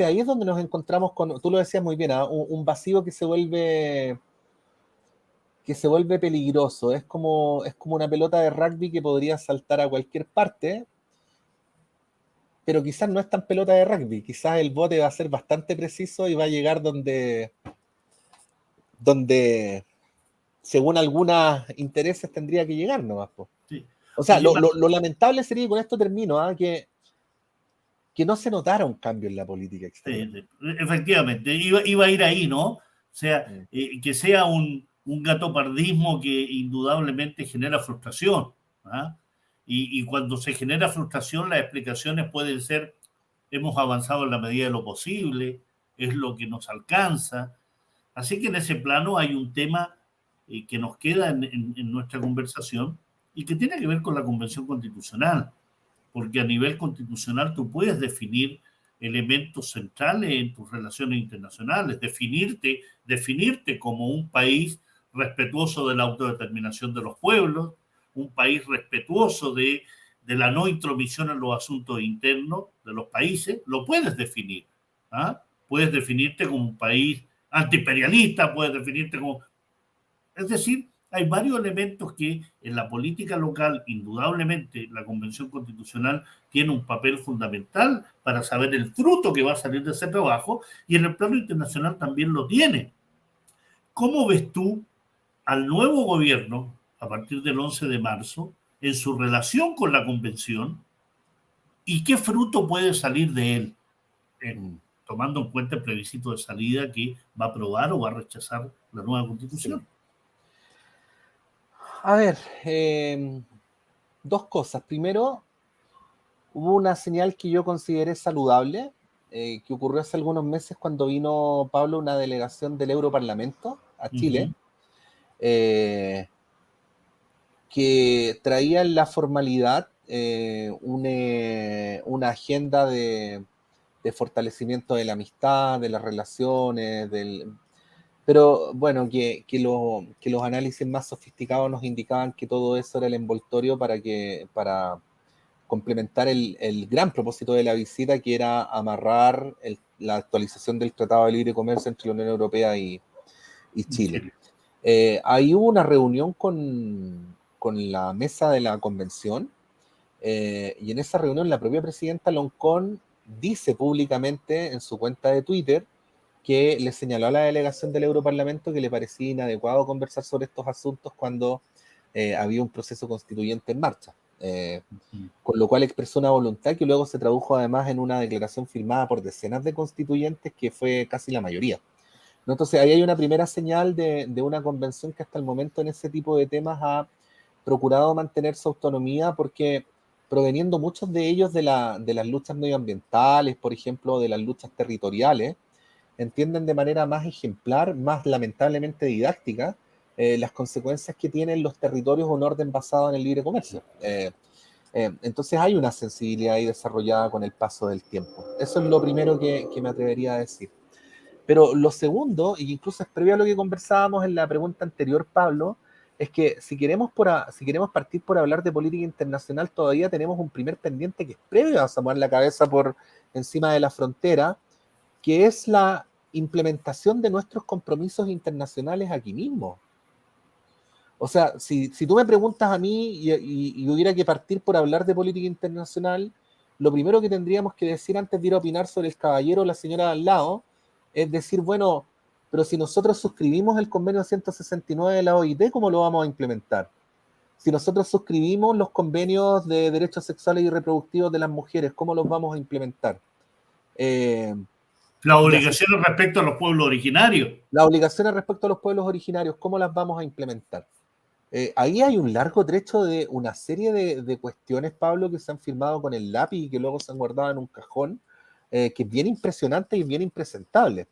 [SPEAKER 2] ahí es donde nos encontramos con, tú lo decías muy bien, un vacío que se vuelve peligroso. Es como una pelota de rugby que podría saltar a cualquier parte, pero quizás no es tan pelota de rugby. Quizás el bote va a ser bastante preciso y va a llegar donde según algunos intereses, tendría que llegar nomás, po.
[SPEAKER 1] Sí.
[SPEAKER 2] O sea,
[SPEAKER 1] Oye,
[SPEAKER 2] lo lamentable sería, y con esto termino, que no se notara un cambio en la política exterior.
[SPEAKER 1] efectivamente, iba a ir ahí, ¿no? O sea,
[SPEAKER 2] Mm.
[SPEAKER 1] que sea un gatopardismo que indudablemente genera frustración. ¿Ah? Y cuando se genera frustración, las explicaciones pueden ser, hemos avanzado en la medida de lo posible, es lo que nos alcanza. Así que en ese plano hay un tema que nos queda en nuestra conversación y que tiene que ver con la Convención Constitucional, porque a nivel constitucional tú puedes definir elementos centrales en tus relaciones internacionales, definirte como un país respetuoso de la autodeterminación de los pueblos, un país respetuoso de la no intromisión en los asuntos internos de los países, lo puedes definir. ¿Ah? Puedes definirte como un país antiimperialista, puedes definirte como... Es decir, hay varios elementos que en la política local, indudablemente, la Convención Constitucional tiene un papel fundamental para saber el fruto que va a salir de ese trabajo y en el plano internacional también lo tiene. ¿Cómo ves tú al nuevo gobierno a partir del 11 de marzo en su relación con la Convención y qué fruto puede salir de él,
[SPEAKER 2] Mm.
[SPEAKER 1] tomando en cuenta el plebiscito de salida que va a aprobar o va a rechazar la nueva
[SPEAKER 2] Sí.
[SPEAKER 1] Constitución?
[SPEAKER 2] A ver, dos cosas. Primero, hubo una señal que yo consideré saludable, que ocurrió hace algunos meses cuando vino Pablo, una delegación del Europarlamento a
[SPEAKER 1] Uh -huh.
[SPEAKER 2] Chile, eh, que traía en la formalidad una agenda de fortalecimiento de la amistad, de las relaciones, pero bueno, que los análisis más sofisticados nos indicaban que todo eso era el envoltorio para complementar el gran propósito de la visita, que era amarrar la actualización del Tratado de Libre Comercio entre la Unión Europea y Chile.
[SPEAKER 1] Chile.
[SPEAKER 2] Ahí hubo una reunión con la mesa de la convención, y en esa reunión la propia presidenta Loncón dice públicamente en su cuenta de Twitter que le señaló a la delegación del Europarlamento que le parecía inadecuado conversar sobre estos asuntos cuando había un proceso constituyente en marcha. Con lo cual expresó una voluntad que luego se tradujo además en una declaración firmada por decenas de constituyentes, que fue casi la mayoría. ¿no? Entonces ahí hay una primera señal de una convención que hasta el momento en ese tipo de temas ha procurado mantener su autonomía, porque proveniendo muchos de ellos de las luchas medioambientales, por ejemplo, de las luchas territoriales, entienden de manera más ejemplar, más lamentablemente didáctica, las consecuencias que tienen los territorios un orden basado en el libre comercio. Entonces hay una sensibilidad ahí desarrollada con el paso del tiempo. Eso es lo primero que me atrevería a decir. Pero lo segundo, y incluso es previo a lo que conversábamos en la pregunta anterior, Pablo, es que si queremos partir por hablar de política internacional, todavía tenemos un primer pendiente que es previo a asomar la cabeza por encima de la frontera, que es la implementación de nuestros compromisos internacionales aquí mismo. O sea, si tú me preguntas a mí y hubiera que partir por hablar de política internacional, lo primero que tendríamos que decir antes de ir a opinar sobre el caballero o la señora de al lado es decir, bueno, pero si nosotros suscribimos el convenio 169 de la OIT, ¿cómo lo vamos a implementar? Si nosotros suscribimos los convenios de derechos sexuales y reproductivos de las mujeres, ¿cómo los vamos a implementar?
[SPEAKER 1] Las obligaciones respecto a los pueblos originarios.
[SPEAKER 2] Las obligaciones respecto a los pueblos originarios, ¿cómo las vamos a implementar? Ahí hay un largo trecho de una serie de cuestiones, Pablo, que se han firmado con el lápiz y que luego se han guardado en un cajón, que es bien impresionante y bien impresentable.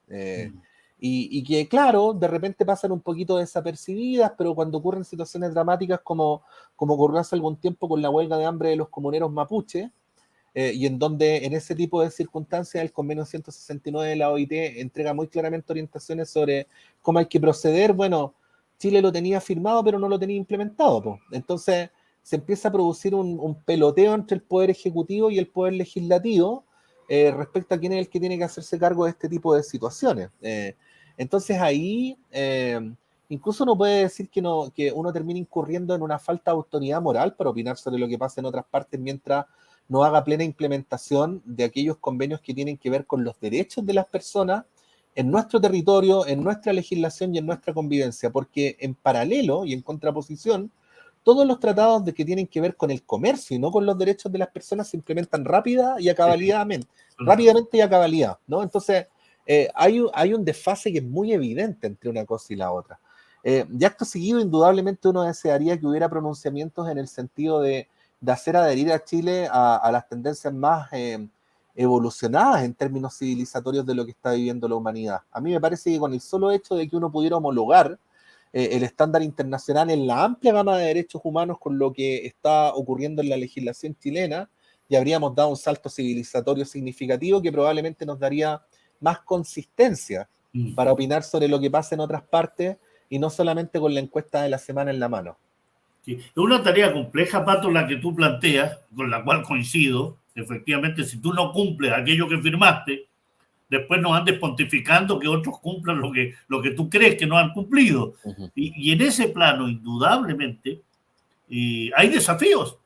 [SPEAKER 2] Y que, claro, de repente pasan un poquito desapercibidas, pero cuando ocurren situaciones dramáticas como ocurrió hace algún tiempo con la huelga de hambre de los comuneros mapuche, y en donde en ese tipo de circunstancias el convenio 169 de la OIT entrega muy claramente orientaciones sobre cómo hay que proceder. Bueno, Chile lo tenía firmado, pero no lo tenía implementado, po. Entonces se empieza a producir un peloteo entre el Poder Ejecutivo y el Poder Legislativo respecto a quién es el que tiene que hacerse cargo de este tipo de situaciones. Entonces ahí incluso uno puede decir que uno termina incurriendo en una falta de autoridad moral para opinar sobre lo que pasa en otras partes mientras no haga plena implementación de aquellos convenios que tienen que ver con los derechos de las personas en nuestro territorio, en nuestra legislación y en nuestra convivencia, porque en paralelo y en contraposición, todos los tratados que tienen que ver con el comercio y no con los derechos de las personas se implementan rápidamente y a cabalidad, ¿no? Entonces, hay un desfase que es muy evidente entre una cosa y la otra. Y acto seguido, indudablemente uno desearía que hubiera pronunciamientos en el sentido de hacer adherir a Chile a las tendencias más evolucionadas en términos civilizatorios de lo que está viviendo la humanidad. A mí me parece que con el solo hecho de que uno pudiera homologar el estándar internacional en la amplia gama de derechos humanos con lo que está ocurriendo en la legislación chilena, ya habríamos dado un salto civilizatorio significativo que probablemente nos daría más consistencia para opinar sobre lo que pasa en otras partes y no solamente con la encuesta de la semana en la mano.
[SPEAKER 1] Sí. Es una tarea compleja, Pato, la que tú planteas, con la cual coincido. Efectivamente, si tú no cumples aquello que firmaste, después no andes pontificando que otros cumplan lo que tú crees que no han cumplido. Y en ese plano, indudablemente, hay desafíos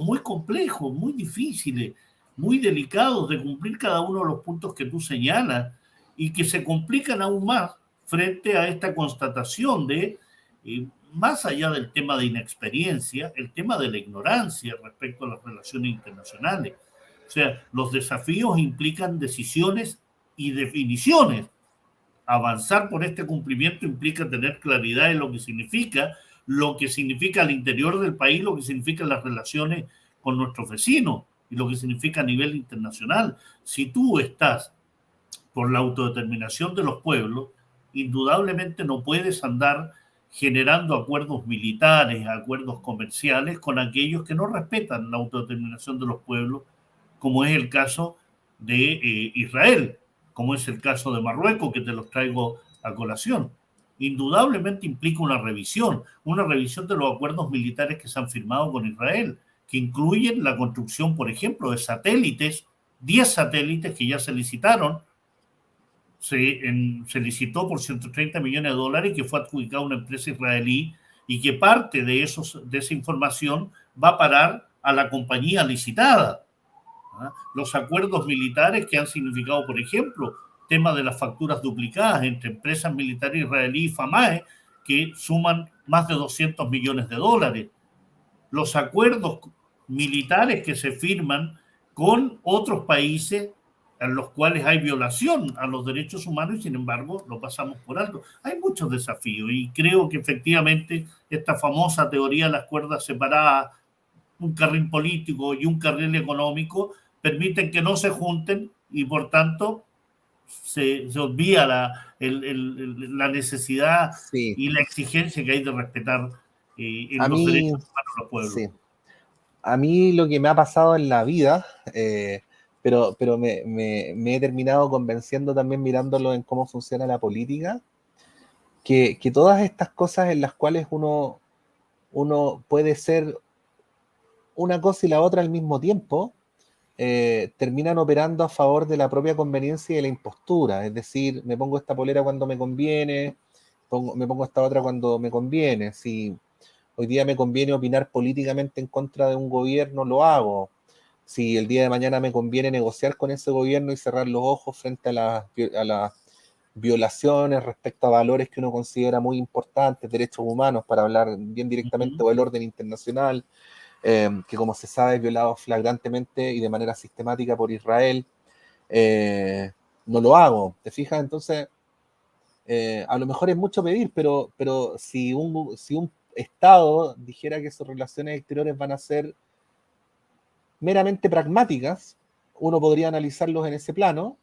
[SPEAKER 1] muy complejos, muy difíciles, muy delicados de cumplir cada uno de los puntos que tú señalas y que se complican aún más frente a esta constatación de más allá del tema de inexperiencia, el tema de la ignorancia respecto a las relaciones internacionales. O sea, los desafíos implican decisiones y definiciones. Avanzar por este cumplimiento implica tener claridad en lo que significa al interior del país, lo que significan las relaciones con nuestros vecinos y lo que significa a nivel internacional. Si tú estás por la autodeterminación de los pueblos, indudablemente no puedes andar generando acuerdos militares, acuerdos comerciales con aquellos que no respetan la autodeterminación de los pueblos, como es el caso de Israel, como es el caso de Marruecos, que te los traigo a colación. Indudablemente implica una revisión de los acuerdos militares que se han firmado con Israel, que incluyen la construcción, por ejemplo, de satélites, 10 satélites que ya se licitaron, se licitó por 130 millones de dólares, que fue adjudicado a una empresa israelí y que parte de esa información va a parar a la compañía licitada. Los acuerdos militares que han significado, por ejemplo, tema de las facturas duplicadas entre empresas militares israelí y FAMAE, que suman más de 200 millones de dólares. Los acuerdos militares que se firman con otros países en los cuales hay violación a los derechos humanos y sin embargo lo pasamos por alto. Hay muchos desafíos y creo que efectivamente esta famosa teoría de las cuerdas separadas, un carril político y un carril económico, permiten que no se junten y por tanto se olvida la necesidad
[SPEAKER 2] Sí,
[SPEAKER 1] y la exigencia que hay de respetar en
[SPEAKER 2] a
[SPEAKER 1] los
[SPEAKER 2] mí,
[SPEAKER 1] derechos humanos de los pueblos.
[SPEAKER 2] sí. A mí lo que me ha pasado en la vida, pero me he terminado convenciendo también mirándolo en cómo funciona la política, que todas estas cosas en las cuales uno puede ser una cosa y la otra al mismo tiempo, terminan operando a favor de la propia conveniencia y de la impostura. Es decir, me pongo esta polera cuando me conviene, me pongo esta otra cuando me conviene. Si hoy día me conviene opinar políticamente en contra de un gobierno, lo hago. Si el día de mañana me conviene negociar con ese gobierno y cerrar los ojos frente a las violaciones respecto a valores que uno considera muy importantes, derechos humanos, para hablar bien directamente, o el orden internacional, que como se sabe es violado flagrantemente y de manera sistemática por Israel, no lo hago. ¿Te fijas? Entonces, a lo mejor es mucho pedir, pero si un Estado dijera que sus relaciones exteriores van a ser meramente pragmáticas, uno podría analizarlos en ese plano,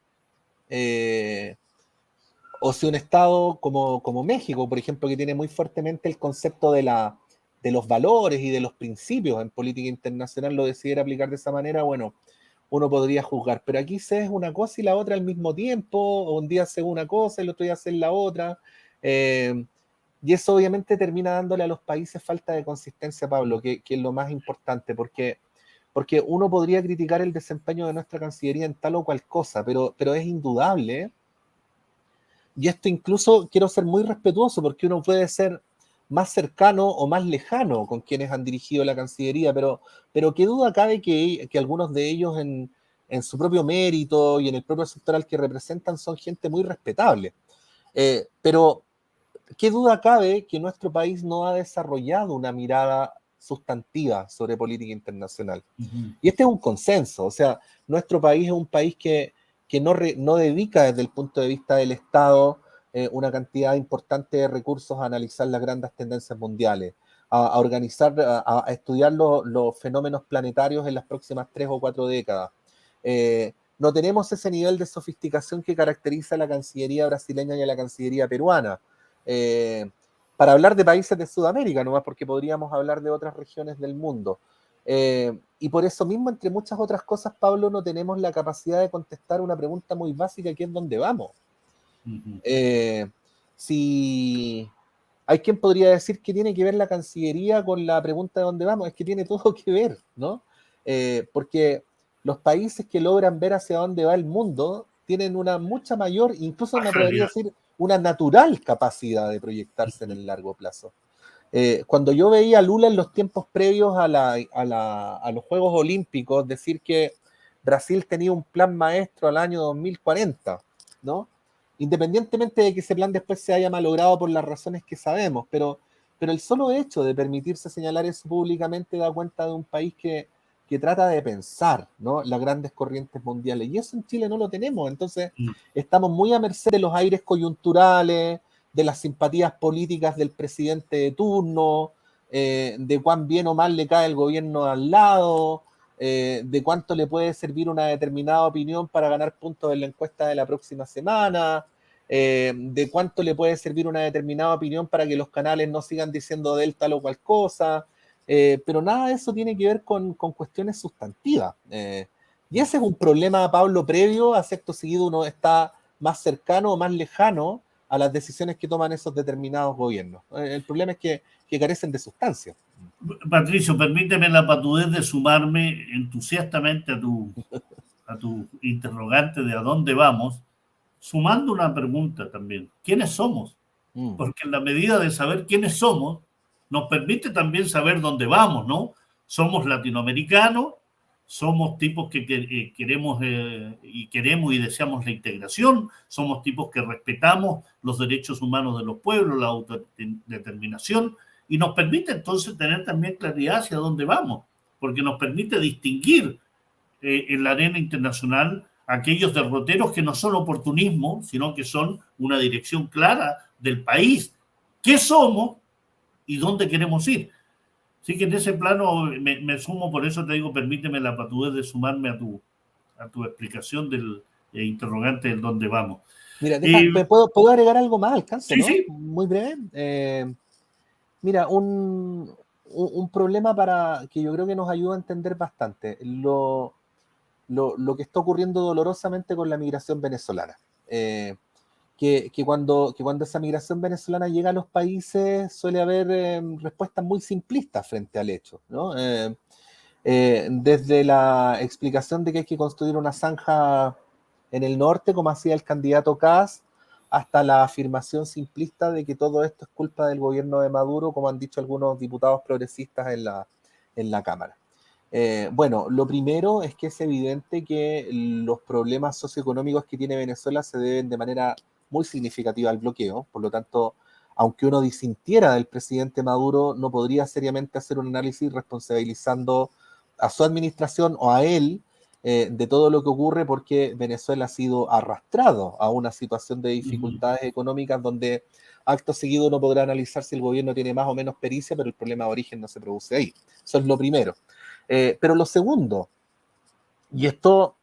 [SPEAKER 2] o si un Estado como México, por ejemplo, que tiene muy fuertemente el concepto de los valores y de los principios en política internacional, lo decidiera aplicar de esa manera, bueno, uno podría juzgar. Pero aquí se es una cosa y la otra al mismo tiempo, o un día hace una cosa y el otro día hace la otra. Y eso obviamente termina dándole a los países falta de consistencia, Pablo, que es lo más importante, porque uno podría criticar el desempeño de nuestra Cancillería en tal o cual cosa, pero es indudable, y esto incluso quiero ser muy respetuoso, porque uno puede ser más cercano o más lejano con quienes han dirigido la Cancillería, pero qué duda cabe que algunos de ellos en su propio mérito y en el propio sector al que representan son gente muy respetable. Pero qué duda cabe que nuestro país no ha desarrollado una mirada sustantiva sobre política internacional. Y este es un consenso, o sea, nuestro país es un país que no dedica desde el punto de vista del Estado una cantidad importante de recursos a analizar las grandes tendencias mundiales, a organizar, a estudiar los fenómenos planetarios en las próximas 3 o 4 décadas. No tenemos ese nivel de sofisticación que caracteriza a la Cancillería brasileña y a la Cancillería peruana. Eh, para hablar de países de Sudamérica, nomás porque podríamos hablar de otras regiones del mundo. Y por eso mismo, entre muchas otras cosas, Pablo, no tenemos la capacidad de contestar una pregunta muy básica, que es ¿dónde vamos? Si hay quien podría decir que tiene que ver la Cancillería con la pregunta de dónde vamos, es que tiene todo que ver, ¿no? Porque los países que logran ver hacia dónde va el mundo tienen una mucha mayor, incluso me atrevería a decir, una natural capacidad de proyectarse en el largo plazo. Cuando yo veía a Lula en los tiempos previos a los Juegos Olímpicos decir que Brasil tenía un plan maestro al año 2040, ¿no? Independientemente de que ese plan después se haya malogrado por las razones que sabemos, pero el solo hecho de permitirse señalar eso públicamente da cuenta de un país que trata de pensar, ¿no?, las grandes corrientes mundiales. Y eso en Chile no lo tenemos. Entonces, estamos muy a merced de los aires coyunturales, de las simpatías políticas del presidente de turno, de cuán bien o mal le cae el gobierno al lado, de cuánto le puede servir una determinada opinión para ganar puntos en la encuesta de la próxima semana, de cuánto le puede servir una determinada opinión para que los canales no sigan diciendo de él tal o cual cosa, pero nada de eso tiene que ver con cuestiones sustantivas. Y ese es un problema, Pablo, previo a sexto seguido uno está más cercano o más lejano a las decisiones que toman esos determinados gobiernos. El problema es que carecen de sustancia.
[SPEAKER 1] Patricio, permíteme la patudez de sumarme entusiastamente a tu interrogante de a dónde vamos, sumando una pregunta también. ¿Quiénes somos? Porque en la medida de saber quiénes somos, nos permite también saber dónde vamos, ¿no? Somos latinoamericanos, somos tipos que queremos y deseamos la integración, somos tipos que respetamos los derechos humanos de los pueblos, la autodeterminación, y nos permite entonces tener también claridad hacia dónde vamos, porque nos permite distinguir en la arena internacional aquellos derroteros que no son oportunismo, sino que son una dirección clara del país. ¿Qué somos y dónde queremos ir? Así que en ese plano me sumo, por eso te digo, permíteme la patudez de sumarme a tu explicación del interrogante del dónde vamos.
[SPEAKER 2] Mira, ¿puedo agregar algo más? Alcance,
[SPEAKER 1] Sí,
[SPEAKER 2] ¿no?
[SPEAKER 1] sí.
[SPEAKER 2] Muy breve. Mira, un problema que yo creo que nos ayuda a entender bastante lo que está ocurriendo dolorosamente con la migración venezolana. Que cuando esa migración venezolana llega a los países suele haber respuestas muy simplistas frente al hecho, ¿no? Desde la explicación de que hay que construir una zanja en el norte, como hacía el candidato Kast, hasta la afirmación simplista de que todo esto es culpa del gobierno de Maduro, como han dicho algunos diputados progresistas en la Cámara. Bueno, lo primero es que es evidente que los problemas socioeconómicos que tiene Venezuela se deben de manera muy significativa al bloqueo. Por lo tanto, aunque uno disintiera del presidente Maduro, no podría seriamente hacer un análisis responsabilizando a su administración o a él de todo lo que ocurre, porque Venezuela ha sido arrastrado a una situación de dificultades económicas donde acto seguido uno podrá analizar si el gobierno tiene más o menos pericia, pero el problema de origen no se produce ahí. Eso es lo primero. Pero lo segundo, y esto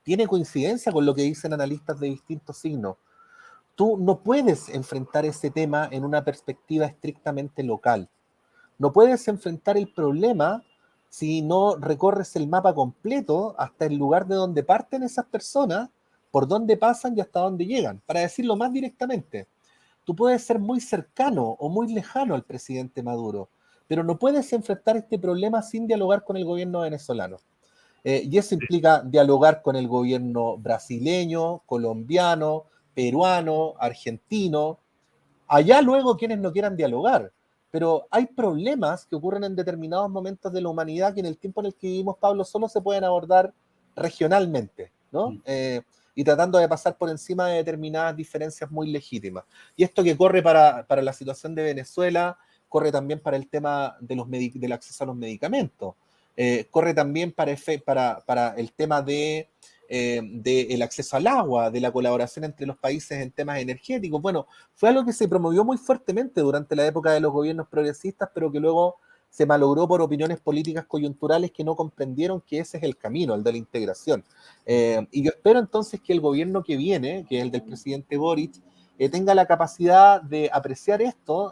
[SPEAKER 2] tiene coincidencia con lo que dicen analistas de distintos signos, tú no puedes enfrentar ese tema en una perspectiva estrictamente local. No puedes enfrentar el problema si no recorres el mapa completo hasta el lugar de donde parten esas personas, por dónde pasan y hasta dónde llegan. Para decirlo más directamente, tú puedes ser muy cercano o muy lejano al presidente Maduro, pero no puedes enfrentar este problema sin dialogar con el gobierno venezolano. Y eso implica dialogar con el gobierno brasileño, colombiano, peruano, argentino, allá luego quienes no quieran dialogar. Pero hay problemas que ocurren en determinados momentos de la humanidad que en el tiempo en el que vivimos, Pablo, solo se pueden abordar regionalmente, ¿no? Y tratando de pasar por encima de determinadas diferencias muy legítimas. Y esto que corre para la situación de Venezuela, corre también para el tema del acceso a los medicamentos. Corre también para el tema del acceso al agua, de la colaboración entre los países en temas energéticos. Bueno, fue algo que se promovió muy fuertemente durante la época de los gobiernos progresistas, pero que luego se malogró por opiniones políticas coyunturales que no comprendieron que ese es el camino, el de la integración. Y yo espero entonces que el gobierno que viene, que es el del presidente Boric, tenga la capacidad de apreciar esto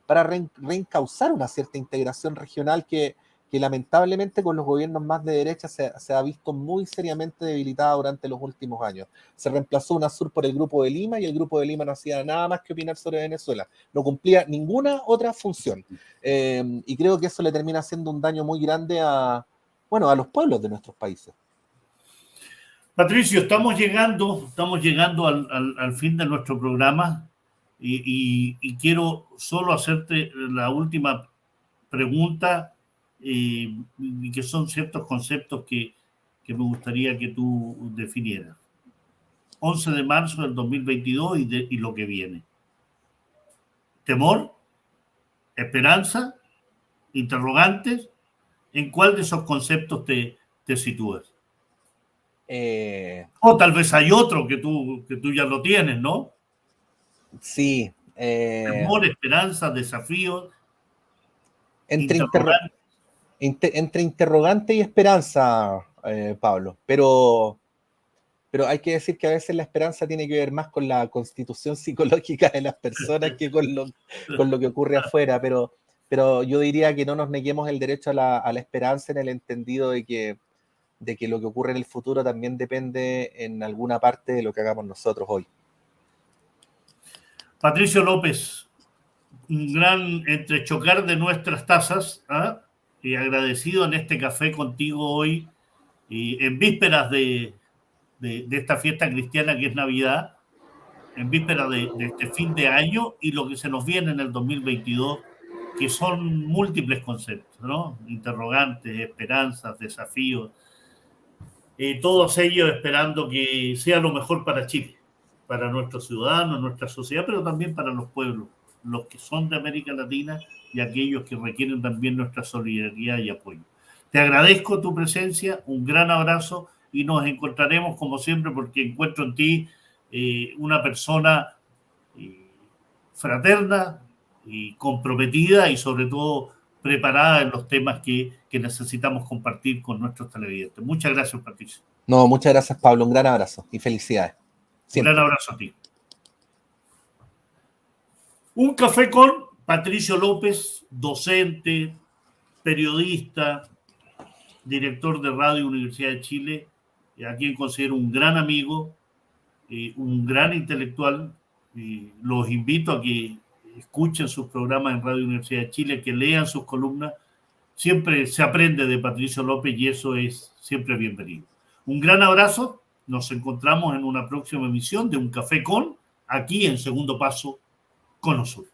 [SPEAKER 2] para reencauzar una cierta integración regional que lamentablemente con los gobiernos más de derecha se ha visto muy seriamente debilitada durante los últimos años. Se reemplazó UNASUR por el Grupo de Lima y el Grupo de Lima no hacía nada más que opinar sobre Venezuela. No cumplía ninguna otra función. Y creo que eso le termina haciendo un daño muy grande a los pueblos de nuestros países.
[SPEAKER 1] Patricio, estamos llegando al fin de nuestro programa y quiero solo hacerte la última pregunta, y que son ciertos conceptos que me gustaría que tú definieras. 11 de marzo del 2022 y lo que viene. ¿Temor? ¿Esperanza? ¿Interrogantes? ¿En cuál de esos conceptos te sitúas? O tal vez hay otro que tú ya lo tienes, ¿no?
[SPEAKER 2] Sí.
[SPEAKER 1] Temor, esperanza, desafíos,
[SPEAKER 2] Entre
[SPEAKER 1] interrogantes.
[SPEAKER 2] entre interrogante y esperanza, Pablo, pero hay que decir que a veces la esperanza tiene que ver más con la constitución psicológica de las personas que con lo que ocurre afuera, pero yo diría que no nos neguemos el derecho a la esperanza, en el entendido de que lo que ocurre en el futuro también depende en alguna parte de lo que hagamos nosotros hoy.
[SPEAKER 1] Patricio López, un gran entrechocar de nuestras tazas, ¿eh? Y agradecido en este café contigo hoy, y en vísperas de esta fiesta cristiana que es Navidad, en vísperas de este fin de año y lo que se nos viene en el 2022, que son múltiples conceptos, ¿no? Interrogantes, esperanzas, desafíos, todos ellos esperando que sea lo mejor para Chile, para nuestros ciudadanos, nuestra sociedad, pero también para los pueblos, los que son de América Latina y aquellos que requieren también nuestra solidaridad y apoyo. Te agradezco tu presencia, un gran abrazo y nos encontraremos como siempre porque encuentro en ti una persona fraterna y comprometida y sobre todo preparada en los temas que necesitamos compartir con nuestros televidentes. Muchas gracias, Patricio.
[SPEAKER 2] No, muchas gracias, Pablo. Un gran abrazo y felicidades.
[SPEAKER 1] Siempre. Un gran abrazo a ti. Un café con Patricio López, docente, periodista, director de Radio Universidad de Chile, a quien considero un gran amigo, un gran intelectual. Los invito a que escuchen sus programas en Radio Universidad de Chile, que lean sus columnas. Siempre se aprende de Patricio López y eso es siempre bienvenido. Un gran abrazo. Nos encontramos en una próxima emisión de Un Café con, aquí en Segundo Paso, Cono Sur.